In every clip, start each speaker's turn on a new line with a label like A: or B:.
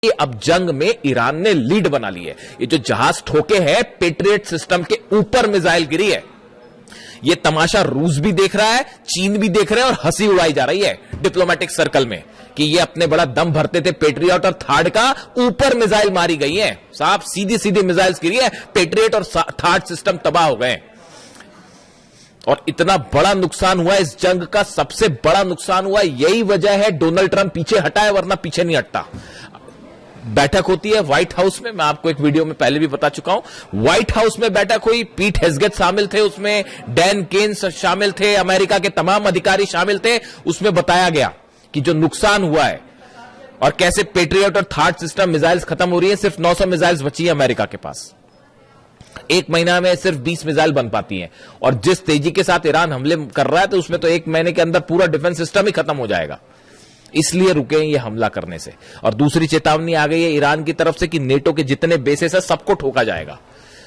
A: अब जंग में ईरान ने लीड बना ली है। ये जो जहाज ठोके हैं पेट्रियट सिस्टम के ऊपर मिसाइल गिरी है। ये तमाशा रूस भी देख रहा है, चीन भी देख रहे हैं और हंसी उड़ाई जा रही है डिप्लोमेटिक सर्कल में कि ये अपने बड़ा दम भरते थे पेट्रियट और थार्ड का, ऊपर मिसाइल मारी गई है। साहब सीधी सीधी मिसाइल गिरी है, पेट्रियट और थार्ड सिस्टम तबाह हो गए और इतना बड़ा नुकसान हुआ। इस जंग का सबसे बड़ा नुकसान हुआ, यही वजह है डोनाल्ड ट्रंप पीछे हटा है, वरना पीछे नहीं हटता। बैठक होती है व्हाइट हाउस में, मैं आपको एक वीडियो में पहले भी बता चुका हूं। व्हाइट हाउस में बैठक हुई, पीट हेग्सेट शामिल थे उसमें, डैन केन्स शामिल थे, अमेरिका के तमाम अधिकारी शामिल थे। उसमें बताया गया कि जो नुकसान हुआ है और कैसे पेट्रियट और थार्ड सिस्टम मिसाइल्स खत्म हो रही है। सिर्फ 900 मिसाइल्स बची है अमेरिका के पास, एक महीना में सिर्फ 20 मिसाइल बन पाती हैं। और जिस तेजी के साथ ईरान हमले कर रहा है तो उसमें तो एक महीने के अंदर पूरा डिफेंस सिस्टम ही खत्म हो जाएगा। इसलिए रुके ये हमला करने से। और दूसरी चेतावनी आ गई है ईरान की तरफ से कि नेटो के जितने बेसेस है सबको ठोका जाएगा,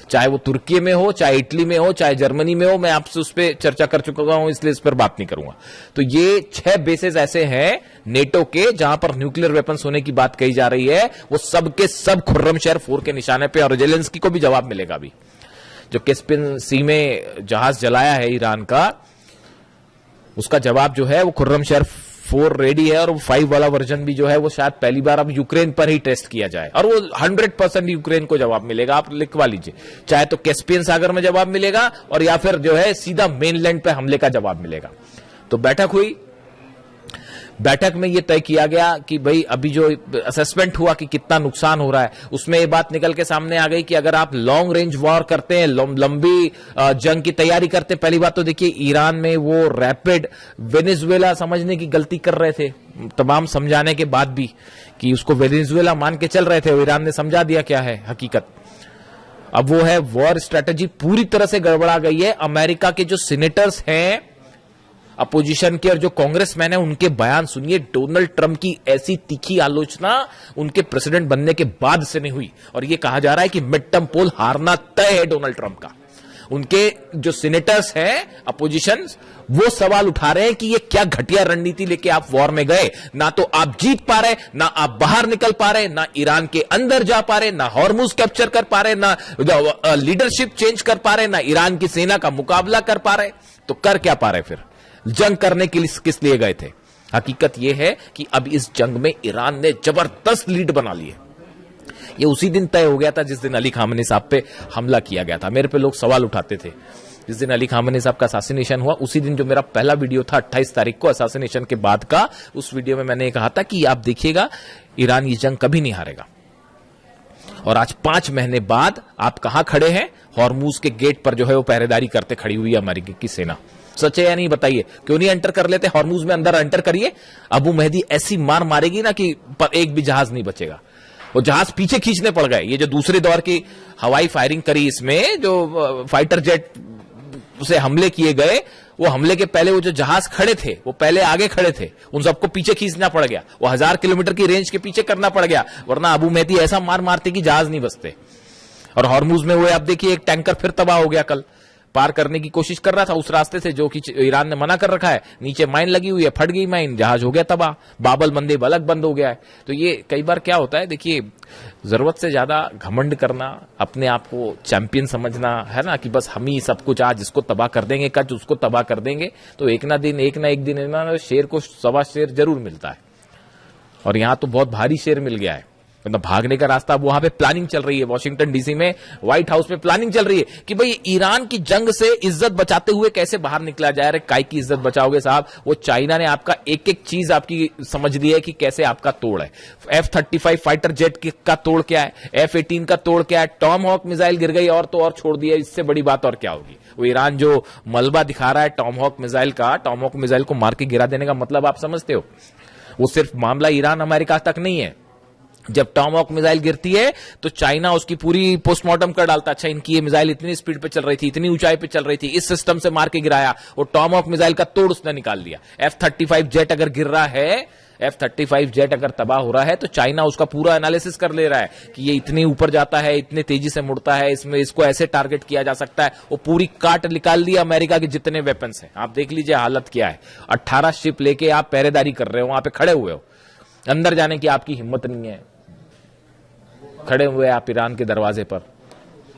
A: चाहे वो तुर्की में हो, चाहे इटली में हो, चाहे जर्मनी में हो। मैं आपसे उस पर चर्चा कर चुका हूं, इसलिए इस पर बात नहीं करूंगा। तो ये 6 बेसेस ऐसे हैं नेटो के जहां पर न्यूक्लियर वेपन्स होने की बात कही जा रही है। वो सब के सब खुर्रमशहर 4 के निशाने पे, और जेलेंस्की को भी जवाब मिलेगा। अभी जो कैस्पियन सी में जहाज जलाया है ईरान का, उसका जवाब जो है वो खुर्रमशहर 4 रेडी है। और वो 5 वाला वर्जन भी जो है वो शायद पहली बार अब यूक्रेन पर ही टेस्ट किया जाए, और वो 100% यूक्रेन को जवाब मिलेगा। आप लिखवा लीजिए, चाहे तो कैस्पियन सागर में जवाब मिलेगा और या फिर जो है सीधा मेनलैंड पे हमले का जवाब मिलेगा। तो बैठक हुई, बैठक में यह तय किया गया कि भाई अभी जो असेसमेंट हुआ कि कितना नुकसान हो रहा है, उसमें यह बात निकल के सामने आ गई कि अगर आप लॉन्ग रेंज वॉर करते हैं, लंबी जंग की तैयारी करते हैं। पहली बात तो देखिए ईरान में वो रैपिड वेनेजुएला समझने की गलती कर रहे थे, तमाम समझाने के बाद भी कि उसको वेनेजुएला मान के चल रहे थे। ईरान ने समझा दिया क्या है हकीकत। अब वो है वॉर स्ट्रेटेजी पूरी तरह से गड़बड़ा गई है। अमेरिका के जो सीनेटर्स हैं अपोजिशन के और जो कांग्रेसमैन है, उनके बयान सुनिए। डोनाल्ड ट्रंप की ऐसी तीखी आलोचना उनके प्रेसिडेंट बनने के बाद से नहीं हुई, और यह कहा जा रहा है कि मिड टर्म पोल हारना तय है डोनाल्ड ट्रंप का। उनके जो सीनेटर्स हैं अपोजिशन, वो सवाल उठा रहे हैं कि ये क्या घटिया रणनीति लेके आप वॉर में गए। ना तो आप जीत पा रहे, ना आप बाहर निकल पा रहे, ना ईरान के अंदर जा पा रहे, ना हॉर्मुज कैप्चर कर पा रहे, ना लीडरशिप चेंज कर पा रहे, ना ईरान की सेना का मुकाबला कर पा रहे। तो कर क्या पा रहे, फिर जंग करने के लिए किस लिए गए थे। हकीकत यह है कि अब इस जंग में ईरान ने जबरदस्त लीड बना ली है। यह उसी दिन तय हो गया था जिस दिन अली खामेनी साहब पे हमला किया गया था। मेरे पे लोग सवाल उठाते थे जिस दिन अली खामेनी साहब का असैसिनेशन हुआ, उसी दिन जो मेरा पहला वीडियो था 28 तारीख को असैसिनेशन के बाद का, उस वीडियो में मैंने कहा था कि आप देखिएगा ईरान ये जंग कभी नहीं हारेगा। और आज 5 महीने बाद आप कहां खड़े हैं, हॉर्मुज के गेट पर जो है वो पहरेदारी करते खड़ी हुई है अमेरिका की सेना। सच है या नहीं बताइए, क्यों नहीं एंटर कर लेते हॉर्मुज में, अंदर एंटर करिए। अबू मेहदी ऐसी मार मारेगी ना कि एक भी जहाज नहीं बचेगा। वो जहाज पीछे खींचने पड़ गए। ये जो दूसरे दौर की हवाई फायरिंग करी, इसमें जो फाइटर जेट से हमले किए गए, वो हमले के पहले वो जो जहाज खड़े थे वो पहले आगे खड़े थे, उन सबको पीछे खींचना पड़ गया। वो 1000 किलोमीटर की रेंज के पीछे करना पड़ गया, वरना अबू मेहदी ऐसा मार मारते कि जहाज नहीं बचते। और हॉर्मुज में वो आप देखिए एक टैंकर फिर तबाह हो गया, कल पार करने की कोशिश कर रहा था उस रास्ते से जो कि ईरान ने मना कर रखा है। नीचे माइन लगी हुई है, फट गई माइन, जहाज हो गया तबाह, बाबल मंदेब अलग बंद हो गया है। तो ये कई बार क्या होता है, देखिए जरूरत से ज्यादा घमंड करना, अपने आप को चैंपियन समझना है ना, कि बस हम ही सब कुछ, आज इसको तबाह कर देंगे, कल उसको तबाह कर देंगे, तो एक ना एक दिन शेर को 1.25 शेर जरूर मिलता है। और यहां तो बहुत भारी शेर मिल गया है, मतलब भागने का रास्ता। वहां पे प्लानिंग चल रही है वाशिंगटन डीसी में, व्हाइट हाउस में प्लानिंग चल रही है कि भाई ईरान की जंग से इज्जत बचाते हुए कैसे बाहर निकला जाए। अरे काय की इज्जत बचाओगे साहब, वो चाइना ने आपका एक एक चीज आपकी समझ ली है कि कैसे आपका तोड़ है। F-35 फाइटर जेट का तोड़ क्या है, F-18 का तोड़ क्या है, टॉम हॉक मिसाइल गिर गई और तो और छोड़ दिया। इससे बड़ी बात और क्या होगी। वो ईरान जो मलबा दिखा रहा है टॉम हॉक मिसाइल का, टॉम हॉक मिसाइल को मार के गिरा देने का मतलब आप समझते हो। वो सिर्फ मामला ईरान अमेरिका तक नहीं है। जब टॉम हॉक मिसाइल गिरती है तो चाइना उसकी पूरी पोस्टमार्टम कर डालता। अच्छा, इनकी ये मिसाइल इतनी स्पीड पे चल रही थी, इतनी ऊंचाई पे चल रही थी, इस सिस्टम से मार के गिराया। वो टॉम हॉक मिसाइल का तोड़ उसने निकाल दिया। F-35 जेट अगर गिर रहा है, F-35 जेट अगर तबाह हो रहा है, तो चाइना उसका पूरा एनालिसिस कर ले रहा है कि ये इतने ऊपर जाता है, इतने तेजी से मुड़ता है, इसमें इसको ऐसे टारगेट किया जा सकता है। वो पूरी काट निकाल दी अमेरिका के जितने वेपन्स हैं। आप देख लीजिए हालत क्या है। 18 शिप लेके आप पहरेदारी कर रहे हो, वहां पे खड़े हुए हो, अंदर जाने की आपकी हिम्मत नहीं है। खड़े हुए आप ईरान के दरवाजे पर।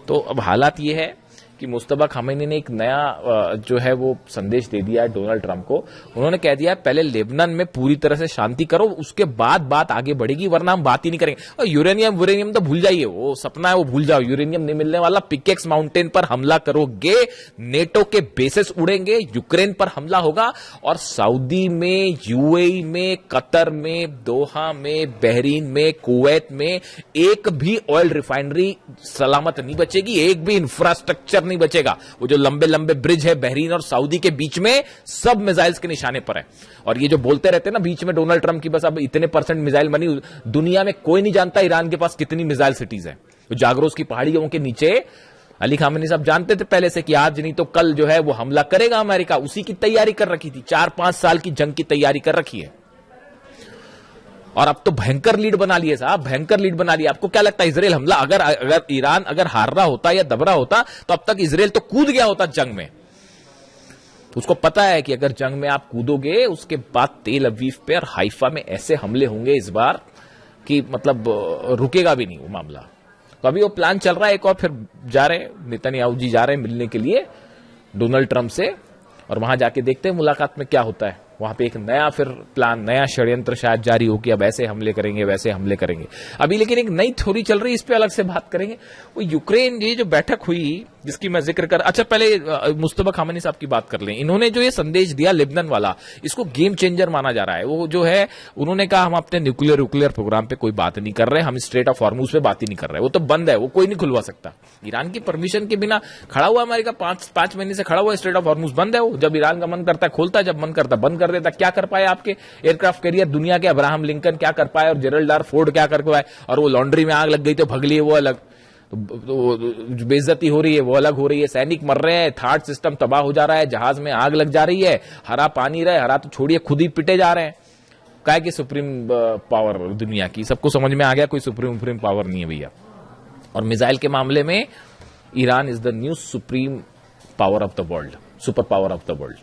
A: तो अब हालात ये है कि मुस्तफा खामेनी ने एक नया जो है वो संदेश दे दिया है डोनाल्ड ट्रंप को। उन्होंने कह दिया पहले लेबनान में पूरी तरह से शांति करो, उसके बाद बात आगे बढ़ेगी, वरना हम बात ही नहीं करेंगे। और यूरेनियम तो भूल जाइए, वो सपना है, वो भूल जाओ, यूरेनियम नहीं मिलने वाला। पिकेक्स माउंटेन पर हमला करोगे, नेटो के बेसिस उड़ेंगे, यूक्रेन पर हमला होगा, और सऊदी में, यूएई में, कतर में, दोहा में, बहरीन में, कुवैत में एक भी ऑयल रिफाइनरी सलामत नहीं बचेगी, एक भी इंफ्रास्ट्रक्चर नहीं बचेगा। वो जो लंबे लंबे ब्रिज है बहरीन और सऊदी के बीच में, सब मिसाइल्स के निशाने पर है। और ये जो बोलते रहते हैं ना बीच में डोनाल्ड ट्रंप की बस अब इतने % मिसाइल बनी, दुनिया में कोई नहीं जानता ईरान के पास कितनी मिसाइल सिटीज है। तो जागरोस की पहाड़ियों के नीचे अली खामेनी साहब जानते थे पहले से कि आज नहीं तो कल जो है वो हमला करेगा अमेरिका, उसी की तैयारी कर रखी थी, 4-5 साल की जंग की तैयारी कर रखी है। और अब तो भयंकर लीड बना लिए साहब, भयंकर लीड बना लिया। आपको क्या लगता है इजराइल हमला अगर ईरान अगर हार रहा होता या दब रहा होता तो अब तक इजराइल तो कूद गया होता जंग में। उसको पता है कि अगर जंग में आप कूदोगे उसके बाद तेल अवीव पे और हाइफा में ऐसे हमले होंगे इस बार कि मतलब रुकेगा भी नहीं वो मामला। तो अभी वो प्लान चल रहा है एक और, फिर जा रहे नेतन्याहू जी जा रहे हैं मिलने के लिए डोनाल्ड ट्रंप से, और वहां जाके देखते हैं मुलाकात में क्या होता है। वहां पे एक नया फिर प्लान, नया षड्यंत्र शायद जारी हो कि अब ऐसे हमले करेंगे, वैसे हमले करेंगे। अभी लेकिन एक नई थ्योरी चल रही है, इस पे अलग से बात करेंगे। वो यूक्रेन ये जो बैठक हुई जिसकी मैं जिक्र कर, अच्छा पहले मुस्तफा खामेनी साहब की बात कर लें। इन्होंने जो ये संदेश दिया लेबनान वाला, इसको गेम चेंजर माना जा रहा है। वो जो है उन्होंने कहा हम अपने न्यूक्लियर प्रोग्राम पे कोई बात नहीं कर रहे, हम स्ट्रेट ऑफ हॉर्मुज पे बात ही नहीं कर रहे, वो तो बंद है, वो कोई नहीं खुलवा सकता। ईरान की परमिशन के बिना खड़ा हुआ अमेरिका, 5 महीने से खड़ा हुआ, स्ट्रेट ऑफ हॉर्मुज बंद है। वो जब ईरान का मन करता है खोलता है, जब मन करता है बंद कर देता। क्या कर पाए आपके एयरक्राफ्ट कैरियर दुनिया के? अब्राहम लिंकन क्या कर पाए और जेरल्ड आर फोर्ड क्या कर पाए? और वो लॉन्ड्री में आग लग गई तो भग लिए, वो अलग। तो बेइज्जती हो रही है वो अलग हो रही है, सैनिक मर रहे हैं, थार्ड सिस्टम तबाह हो जा रहा है, जहाज में आग लग जा रही है, हरा पानी रहे, हरा तो छोड़िए खुद ही पिटे जा रहे हैं। क्या की सुप्रीम पावर दुनिया की, सबको समझ में आ गया कोई सुप्रीम पावर नहीं है भैया। और मिसाइल के मामले में Iran is the new supreme power of the world, super power of the world,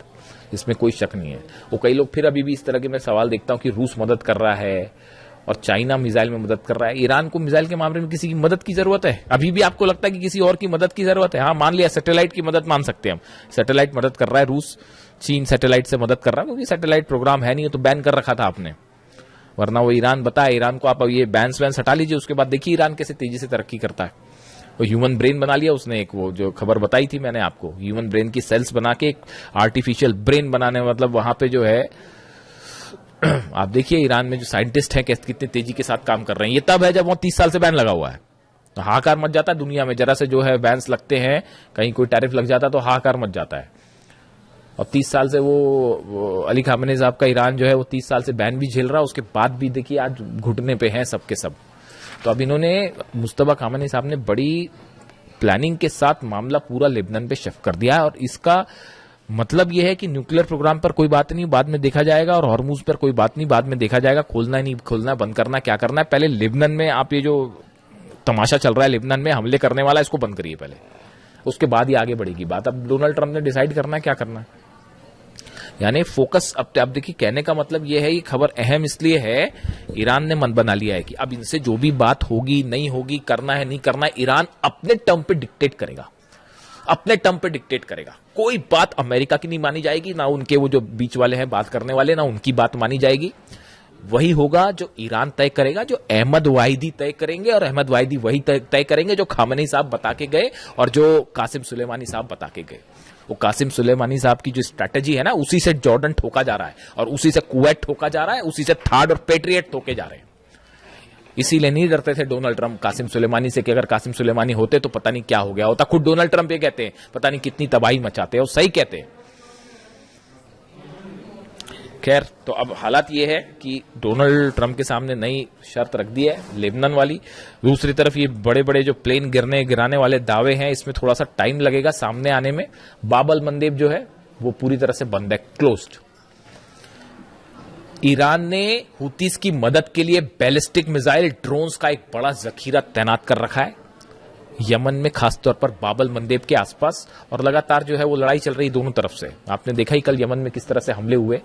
A: इसमें कोई शक नहीं है। वो कई लोग फिर अभी भी इस तरह के मैं सवाल देखता हूं कि रूस मदद कर रहा है और चाइना मिसाइल में मदद कर रहा है। ईरान को मिसाइल के मामले में किसी की मदद की जरूरत है? अभी भी आपको लगता है कि किसी और की मदद की जरूरत है? हाँ मान लिया सैटेलाइट की मदद मान सकते हैं हम, सैटेलाइट मदद कर रहा है रूस, चीन सैटेलाइट से मदद कर रहा है, क्योंकि सैटेलाइट प्रोग्राम है नहीं तो बैन कर रखा था आपने, वरना वो ईरान बताया ईरान को आप ये बैन्स वैन हटा लीजिए, उसके बाद देखिए ईरान कैसे तेजी से तरक्की करता है। वो ह्यूमन ब्रेन बना लिया उसने, एक वो जो खबर बताई थी मैंने आपको, ह्यूमन ब्रेन की सेल्स बना के एक आर्टिफिशियल ब्रेन बनाने, मतलब वहां पे जो है आप देखिए ईरान में जो साइंटिस्ट हैं कितनी तेजी के साथ काम कर रहे हैं। ये तब है जब वो 30 साल से बैन लगा हुआ है, तो हाहाकार मच जाता है दुनिया में। जरा से जो है बैन्स लगते हैं, कहीं कोई टैरिफ लग जाता है तो हाहाकार मच जाता है। और 30 साल से वो अली खामेनी साहब का ईरान जो है वो 30 साल से बैन भी झेल रहा है, उसके बाद भी देखिए आज घुटने पे हैं सबके सब। तो अब इन्होंने मुस्तफा खामेनी साहब ने बड़ी प्लानिंग के साथ मामला पूरा लेबनान पे शिफ्ट कर दिया है, और इसका मतलब यह है कि न्यूक्लियर प्रोग्राम पर कोई बात नहीं, बाद में देखा जाएगा, और हॉर्मुज पर कोई बात नहीं, बाद में देखा जाएगा, खोलना है नहीं खोलना है, बंद करना क्या करना है। पहले लेबनान में आप ये जो तमाशा चल रहा है लेबनान में हमले करने वाला, इसको बंद करिए पहले, उसके बाद ही आगे बढ़ेगी बात। अब डोनाल्ड ट्रंप ने डिसाइड करना है क्या करना है, यानी फोकस। अब देखिए कहने का मतलब यह है, ये खबर अहम इसलिए है, ईरान ने मन बना लिया है कि अब इनसे जो भी बात होगी नहीं होगी, करना है नहीं करना है, ईरान अपने टर्म पे डिक्टेट करेगा, अपने टर्म पे डिक्टेट करेगा। कोई बात अमेरिका की नहीं मानी जाएगी, ना उनके वो जो बीच वाले हैं बात करने वाले, ना उनकी बात मानी जाएगी। वही होगा जो ईरान तय करेगा, जो अहमद वाहिदी तय करेंगे, और अहमद वाहिदी वही तय करेंगे जो खामेनी साहब बता के गए और जो कासिम सुलेमानी साहब बता के गए। वो कासिम सुलेमानी साहब की जो स्ट्रैटेजी है ना, उसी से जॉर्डन ठोका जा रहा है, और उसी से कुवैत ठोका जा रहा है, उसी से थार्ड और पेट्रियट ठोके जा रहे हैं। इसीलिए नहीं डरते थे डोनाल्ड ट्रंप कासिम सुलेमानी से कि अगर कासिम सुलेमानी होते तो पता नहीं क्या हो गया होता। खुद डोनाल्ड ट्रंप ये कहते हैं पता नहीं कितनी तबाही मचाते हैं, और सही कहते हैं। खैर, तो अब हालात ये है कि डोनाल्ड ट्रंप के सामने नई शर्त रख दी है लेबनान वाली। दूसरी तरफ ये बड़े बड़े जो प्लेन गिराने वाले दावे हैं, इसमें थोड़ा सा टाइम लगेगा सामने आने में। बाबल मंदेब जो है वो पूरी तरह से बंद है, क्लोज्ड। ईरान ने हुतीस की मदद के लिए बैलिस्टिक मिसाइल ड्रोन्स का एक बड़ा जखीरा तैनात कर रखा है। यमन में खासतौर पर बाबल मंदेब के आसपास, और लगातार जो है वो लड़ाई चल रही दोनों तरफ से। आपने देखा ही कल यमन में किस तरह से हमले हुए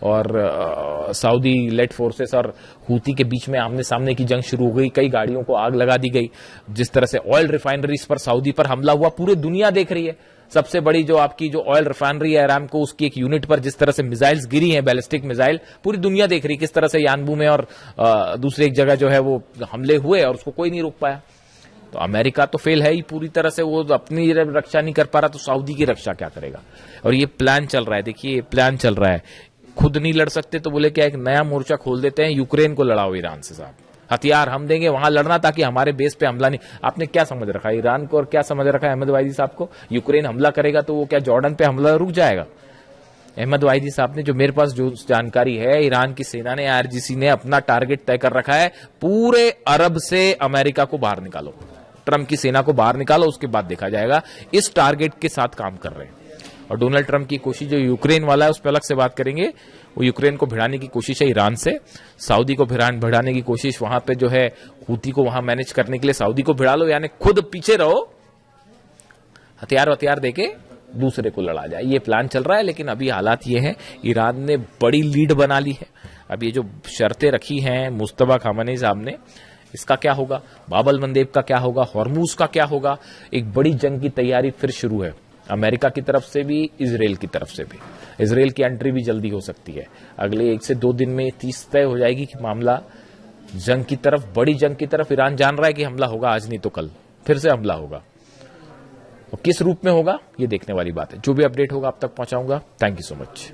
A: और सऊदी लेड फोर्सेस और हूती के बीच में आमने सामने की जंग शुरू हो गई। कई गाड़ियों को आग लगा दी गई। जिस तरह से ऑयल रिफाइनरीज पर सऊदी पर हमला हुआ, पूरी दुनिया देख रही है। सबसे बड़ी जो आपकी जो ऑयल रिफाइनरी है अरामको, उसकी एक यूनिट पर जिस तरह से मिसाइल्स गिरी हैं, बैलिस्टिक मिसाइल, पूरी दुनिया देख रही किस तरह से यानबू में और दूसरी एक जगह जो है वो हमले हुए और उसको कोई नहीं रोक पाया। तो अमेरिका तो फेल है ही पूरी तरह से, वो अपनी रक्षा नहीं कर पा रहा, तो सऊदी की रक्षा क्या करेगा। और ये प्लान चल रहा है, देखिए प्लान चल रहा है। खुद नहीं लड़ सकते तो बोले क्या एक नया मोर्चा खोल देते हैं, यूक्रेन को लड़ाओ ईरान से साहब, हथियार हम देंगे वहां लड़ना ताकि हमारे बेस पे हमला नहीं। आपने क्या समझ रखा है ईरान को और क्या समझ रखा है अहमद वाहिदी साहब को? यूक्रेन हमला करेगा तो वो क्या जॉर्डन पे हमला रुक जाएगा? अहमद वाहिदी साहब ने, जो मेरे पास जो जानकारी है, ईरान की सेना ने, आईआरजीसी ने अपना टारगेट तय कर रखा है, पूरे अरब से अमेरिका को बाहर निकालो, ट्रंप की सेना को बाहर निकालो, उसके बाद देखा जाएगा। इस टारगेट के साथ काम कर रहे हैं। और डोनाल्ड ट्रंप की कोशिश जो यूक्रेन वाला है उस पर अलग से बात करेंगे। वो यूक्रेन को भिड़ाने की कोशिश है ईरान से, सऊदी को भिड़ाने की कोशिश वहां पे जो है हूती को वहां मैनेज करने के लिए सऊदी को भिड़ा लो, यानी खुद पीछे रहो, हथियार देके दूसरे को लड़ा जाए, ये प्लान चल रहा है। लेकिन अभी हालात ये हैं, ईरान ने बड़ी लीड बना ली है। अब ये जो शर्तें रखी हैं मुस्तफा खामेनी साहब ने, इसका क्या होगा? बाबल मंदेब का क्या होगा? हॉर्मूज का क्या होगा? एक बड़ी जंग की तैयारी फिर शुरू है, अमेरिका की तरफ से भी, इजराइल की तरफ से भी। इजराइल की एंट्री भी जल्दी हो सकती है, अगले 1 से 2 दिन में 30 तय हो जाएगी कि मामला जंग की तरफ, बड़ी जंग की तरफ। ईरान जान रहा है कि हमला होगा, आज नहीं तो कल फिर से हमला होगा, और किस रूप में होगा ये देखने वाली बात है। जो भी अपडेट होगा आप तक पहुंचाऊंगा। Thank you so much.